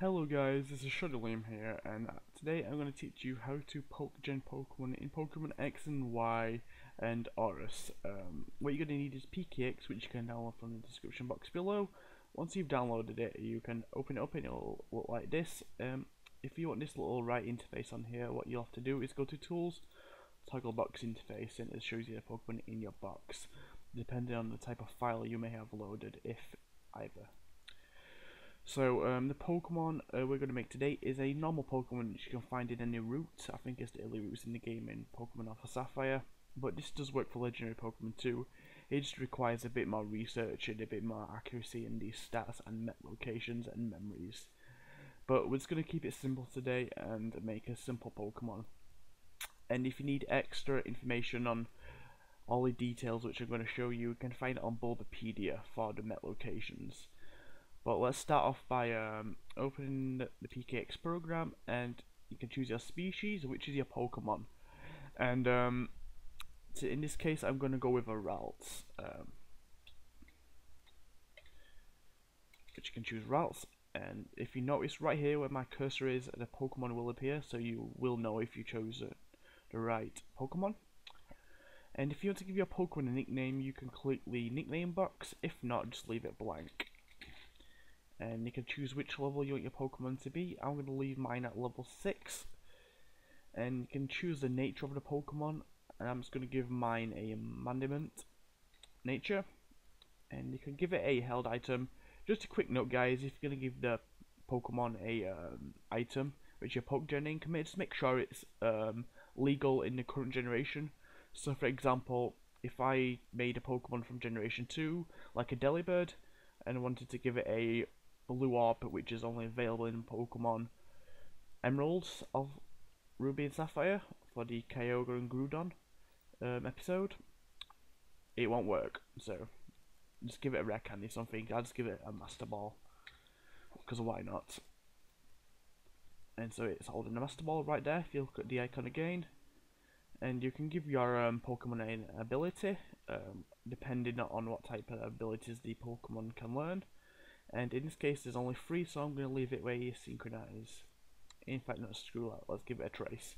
Hello guys, this is Shudderliam here, and today I'm going to teach you how to PokeGen Pokemon in Pokemon X and Y and ORAS. What you're going to need is PKHex, which you can download from the description box below. Once you've downloaded it, you can open it up and it'll look like this. If you want this little right interface on here, what you'll have to do is go to Tools, Toggle Box Interface, and it shows you the Pokemon in your box, depending on the type of file you may have loaded, if either. So the Pokemon we're going to make today is a normal Pokemon which you can find in any route. I think it's the only routes in the game in Pokemon Alpha Sapphire, but this does work for legendary Pokemon too. It just requires a bit more research and a bit more accuracy in these stats and met locations and memories. But we're just going to keep it simple today and make a simple Pokemon. And if you need extra information on all the details which I'm going to show you, you can find it on Bulbapedia for the met locations. But let's start off by opening the PKHex program, and you can choose your species, which is your Pokemon. And in this case, I'm going to go with a Ralts. Which you can choose Ralts. And if you notice right here where my cursor is, the Pokemon will appear, so you will know if you chose the right Pokemon. And if you want to give your Pokemon a nickname, you can click the nickname box. If not, just leave it blank. And you can choose which level you want your Pokemon to be. I'm going to leave mine at level 6. And you can choose the nature of the Pokemon. And I'm just going to give mine a Mandiment nature. And you can give it a held item. Just a quick note, guys, if you're going to give the Pokemon a item which you're PokeGen, just make sure it's legal in the current generation. So for example, if I made a Pokemon from generation 2, like a Delibird, and wanted to give it a blue orb, which is only available in Pokemon Emeralds of Ruby and Sapphire for the Kyogre and Groudon episode, it won't work. So just give it a rare candy, something. I'll just give it a Master Ball, because why not? And so it's holding a Master Ball right there. If you look at the icon again, and you can give your Pokemon an ability, depending on what type of abilities the Pokemon can learn. And in this case there's only 3, so I'm going to leave it where you synchronize. In fact, not screw that, let's give it a trace.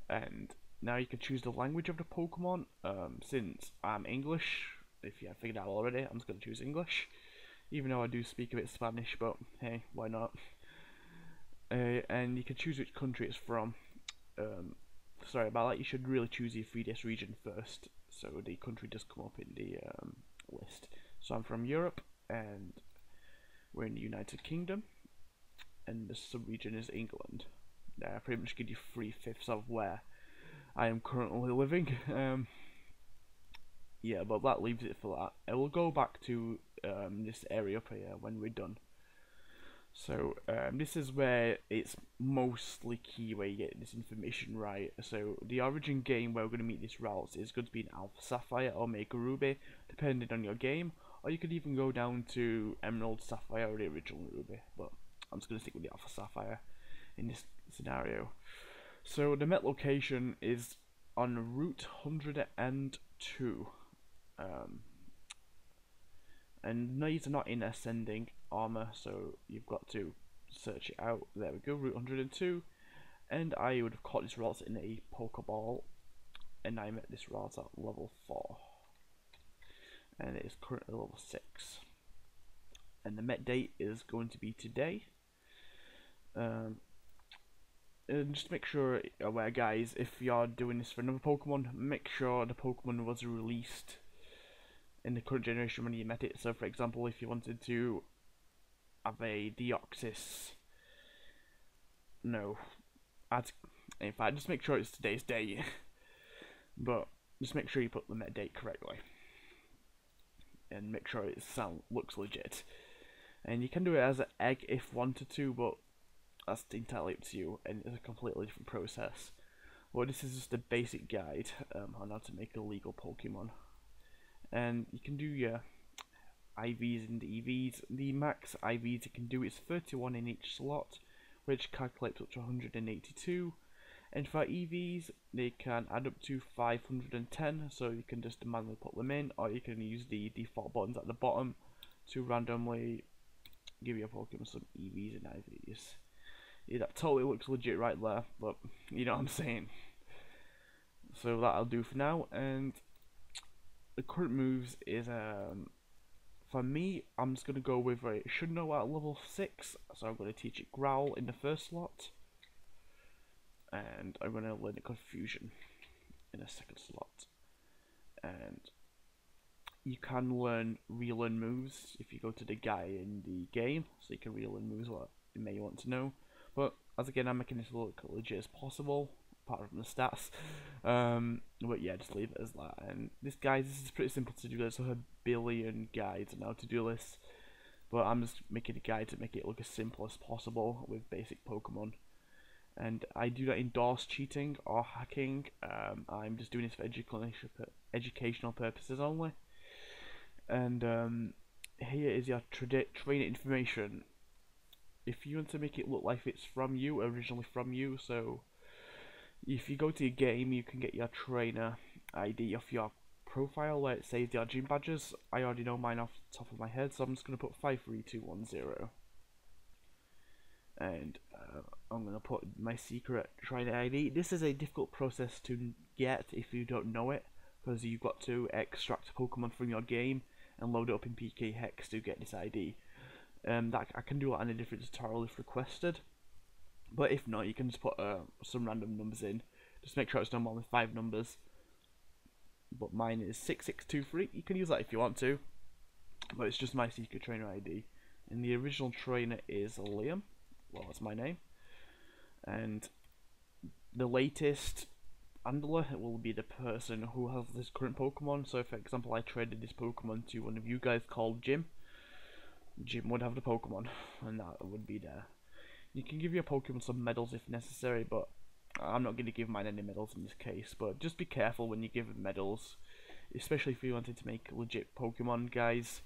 And now you can choose the language of the Pokemon. Since I'm English, if you haven't figured out already, I'm just going to choose English. Even though I do speak a bit Spanish, but hey, why not? And you can choose which country it's from. Sorry about that, you should really choose your 3DS region first, so the country does come up in the list. So I'm from Europe, and we're in the United Kingdom, and the sub-region is England. I pretty much give you 3/5 of where I am currently living. Yeah, but that leaves it for that. I will go back to this area up here when we're done. So this is where it's mostly key where you get this information right. So the origin game where we're going to meet this Ralts is going to be in Alpha Sapphire or Omega Ruby, depending on your game, or you could even go down to Emerald Sapphire or the original Ruby, but I'm just going to stick with the Alpha Sapphire in this scenario. So the met location is on Route 102. And these are not in ascending armor, so you've got to search it out. There we go, Route 102. And I would have caught this Ralts in a Pokeball, and I met this Ralts at level 4. And it is currently level 6. And the met date is going to be today. And just make sure, aware guys, if you're doing this for another Pokemon, make sure the Pokemon was released in the current generation when you met it. So for example, if you wanted to have a Deoxys, in fact, just make sure it's today's date. But just make sure you put the met date correctly, and make sure it looks legit. And you can do it as an egg if wanted to, but that's entirely up to you, and it's a completely different process. Well, this is just a basic guide on how to make a legal Pokemon. And you can do your IVs and EVs. The max IVs you can do is 31 in each slot, which calculates up to 182. And for EVs, they can add up to 510, so you can just manually put them in, or you can use the default buttons at the bottom to randomly give your Pokemon some EVs and IVs. Yeah, that totally looks legit right there, but you know what I'm saying. So that'll do for now, and the current moves is for me, I'm just gonna go with it should know at level 6, so I'm gonna teach it Growl in the first slot, and I'm gonna learn it Confusion in the second slot, and you can relearn moves if you go to the guy in the game, so you can relearn moves what you may want to know. But as again, I'm making this look legit as possible, apart from the stats. But yeah, just leave it as that. And this is pretty simple to do. There's a billion guides on how to do this, but I'm just making a guide to make it look as simple as possible with basic Pokemon. And I do not endorse cheating or hacking. I'm just doing this for educational purposes only. And here is your trainer information. If you want to make it look like it's from you, originally from you, so if you go to your game, you can get your trainer ID off your profile where it saves your gym badges. I already know mine off the top of my head, so I'm just going to put 53210. And I'm going to put my secret trainer ID. This is a difficult process to get if you don't know it, because you've got to extract a Pokemon from your game and load it up in PKHex to get this ID. That I can do that in a different tutorial if requested, but if not, you can just put some random numbers in. Just make sure it's no more than 5 numbers. But mine is 6623. You can use that if you want to, but it's just my secret trainer ID. And the original trainer is Liam. Well, that's my name. And the latest handler will be the person who has this current Pokemon. So, for example, I traded this Pokemon to one of you guys called Jim. Jim would have the Pokemon, and that would be there. You can give your Pokemon some medals if necessary, but I'm not going to give mine any medals in this case. But just be careful when you give them medals, especially if you wanted to make legit Pokemon, guys.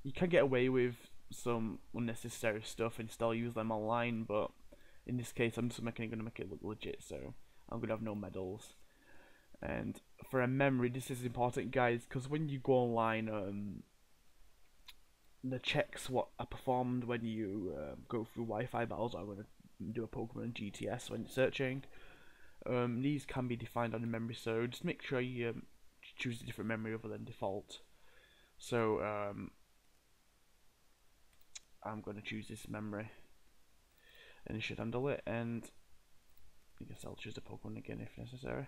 You can get away with some unnecessary stuff and still use them online, but in this case, I'm just going to make it look legit, so I'm going to have no medals. And for a memory, this is important, guys, because when you go online, the checks what are performed when you go through Wi-Fi battles, I'm going to do a Pokemon GTS when searching. These can be defined on the memory, so just make sure you choose a different memory other than default. So I'm going to choose this memory, and it should handle it. And I guess I'll choose the Pokemon again if necessary.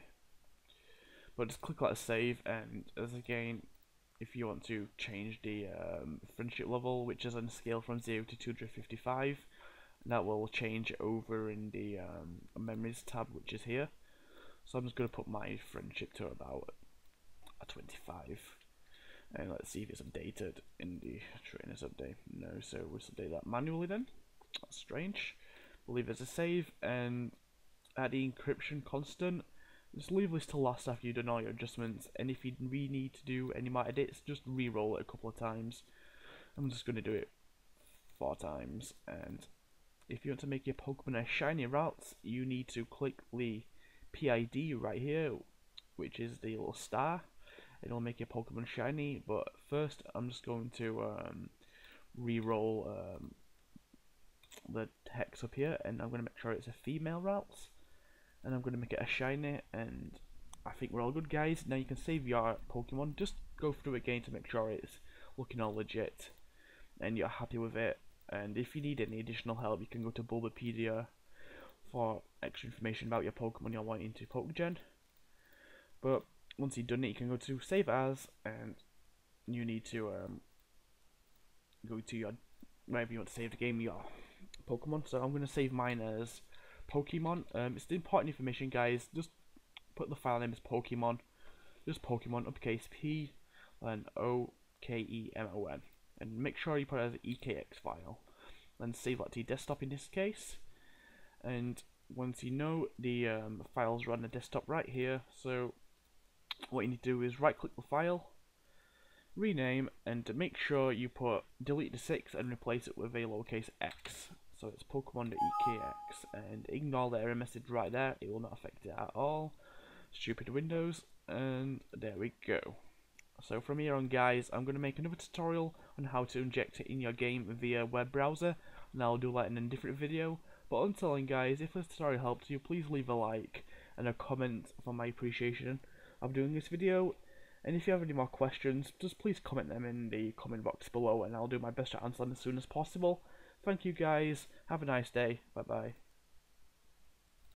But just click let save, and as again, if you want to change the friendship level, which is on a scale from 0 to 255, that will change over in the memories tab, which is here. So I'm just going to put my friendship to about a 25, and let's see if it's updated in the trainers update. No, so we'll update that manually then. That's strange. We'll leave it as a save, and add the encryption constant. Just leave this to last after you've done all your adjustments, and if you really need to do any more edits, just re-roll it a couple of times. I'm just going to do it 4 times, and if you want to make your Pokemon a shiny routes, you need to click the PID right here, which is the little star. It'll make your Pokemon shiny, but first I'm just going to re-roll the hex up here, and I'm going to make sure it's a female routes. And I'm going to make it a shiny, and I think we're all good, guys. Now you can save your Pokemon. Just go through it again to make sure it's looking all legit and you're happy with it. And if you need any additional help, you can go to Bulbapedia for extra information about your Pokemon you're wanting to PokeGen. But once you've done it, you can go to Save As, and you need to go to your wherever you want to save the game, your Pokemon. So I'm going to save mine as Pokemon. It's the important information, guys. Just put the file name as Pokemon, just Pokemon, uppercase P, then OKEMON, and make sure you put it as an EKX file. Then save that to your desktop in this case. And once you know the files are on the desktop right here, so what you need to do is right click the file, rename, and to make sure you put delete the 6 and replace it with a lowercase x. So it's Pokemon.ekx, and ignore the error message right there, it will not affect it at all. Stupid Windows, and there we go. So from here on, guys, I'm going to make another tutorial on how to inject it in your game via web browser, and I'll do that in a different video. But until then, guys, if this tutorial helped you, please leave a like and a comment for my appreciation of doing this video. And if you have any more questions, just please comment them in the comment box below, and I'll do my best to answer them as soon as possible. Thank you, guys. Have a nice day. Bye bye.